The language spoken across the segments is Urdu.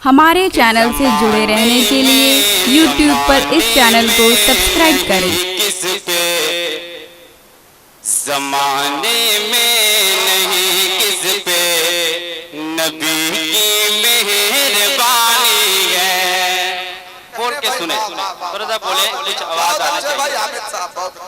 ہمارے چینل سے جڑے رہنے کے لیے یوٹیوب پر اس چینل کو سبسکرائب کریں۔ کس پہ زمانے میں نہیں کس پہ نبی کی مہربانی ہے۔ بول کے سنیں، تھوڑا سا بولے، کچھ آواز آنا چاہیے۔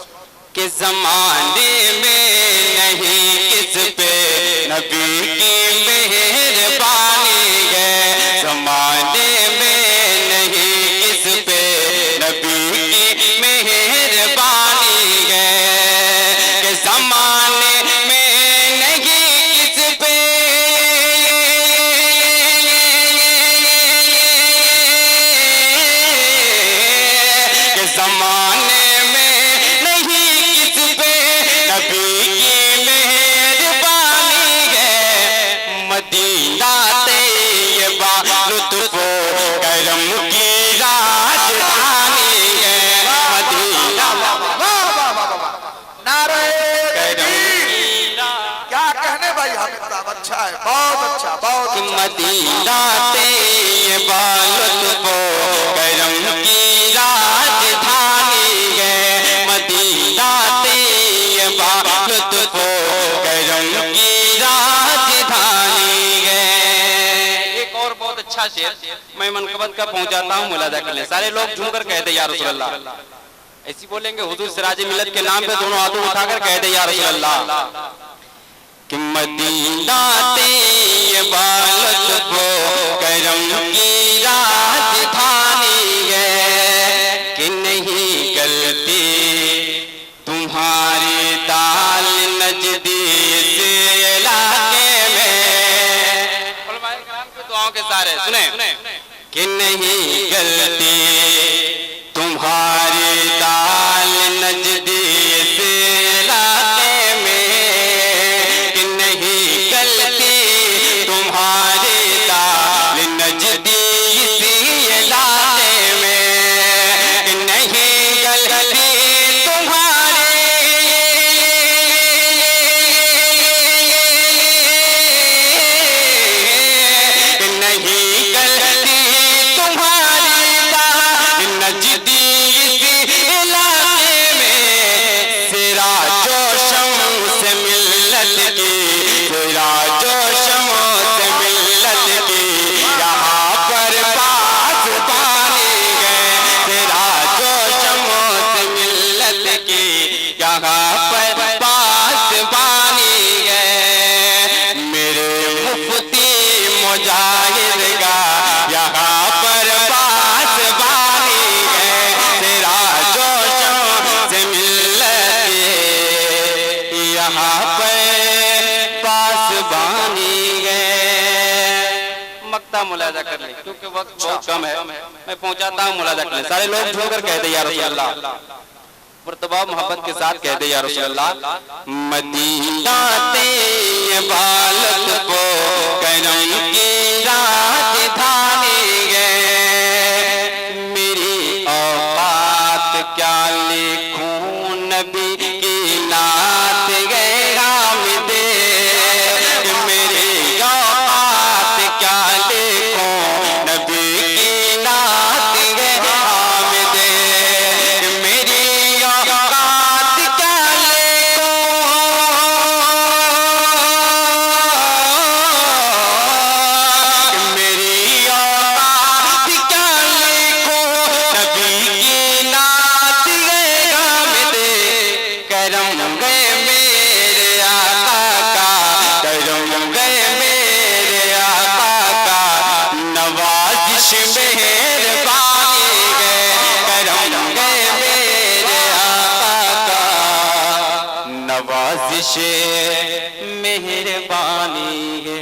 کہ زمانے میں نہیں کس پہ نبی کی مہربانی ہے۔ زمانے میں نہیں کس پہ نبی کی مہربانی ہے۔ کہ زمانے میں نہیں کس پہ کہ زمانے میں نہیں کس پہ نبی کی مہربانی ہے۔ مدینہ طیبہ لطف و کرم کی راجدھانی ہے۔ مدینہ نعرہ کرم کی کیا کہنے بھائی حامد صاحب، اچھا ہے، بہت اچھا، بہت اچھا۔ مدینہ طیبہ لطف و کرم کی راجدھانی ہے۔ مدینہ طیبہ لطف و کرم کی راجدھانی ہے۔ ایک اور بہت اچھا شعر میں منقبت کا پہنچاتا ہوں، ملاحظہ کر لیں۔ سارے لوگ جھوم کر کہتے یا رسول اللہ، ایسی بولیں گے حضور سراج ملت کے نام پہ دونوں ہاتھوں اٹھا کر کہتے یا رسول اللہ۔ کہ مدینہ طیبہ لطف و کرم کی راجدھانی ہے۔ کہ نہیں گلتی تمہاری دال نجدی سے علاقے میں۔ علماء کرام کی دعاؤں کے سارے سنیں۔ کہ نہیں گلتی تمہاری دال نجدی سے علاقے میں۔ کہ نہیں گلتی تمہاری دال نجدی سے علاقے میں۔ کہ نہیں گلتی تمہاری کہ نہیں گلتی تمہاری دال نجدی سے علاقے میں۔ سراج و شمس ملت کی، سراج و شمس ملت کی یہاں پر پاسبانی ہے۔ سراج و شمس ملت کی یہاں پر پاسبانی ہے۔ میرے مفتی مجاہد کا یہاں پر پاسبانی ہے۔ سراج و شمس ملت کی یہاں پر پاسبانی ہے۔ مقطع ملاحظہ کر لیں کیونکہ وقت بہت کم ہے، میں پہنچاتا ہوں، ملاحظہ کر لیں۔ سارے لوگ جھوم کر کہتے یا رسول اللہ، مرتبہ محبت کے ساتھ کہتے یا رسول اللہ۔ مدینہ طیبہ لطف و کرم کی راجدھانی ہے۔ میری اوقات کیا لکھوں نبی کی نعت ہے حامد۔ کہ میری اوقات کیا لکھوں نبی کی نعت ہے حامد۔ کہ میری اوقات کیا لکھوں کہ میری اوقات کیا لکھوں نبی کی نعت ہے حامد۔ کرم گئے میرے آقا کا، کرم گئے میرے آقا کا، نوازش مہربانی ہے۔ کرم گئے میرے آقا کا، نوازش مہربانی ہے۔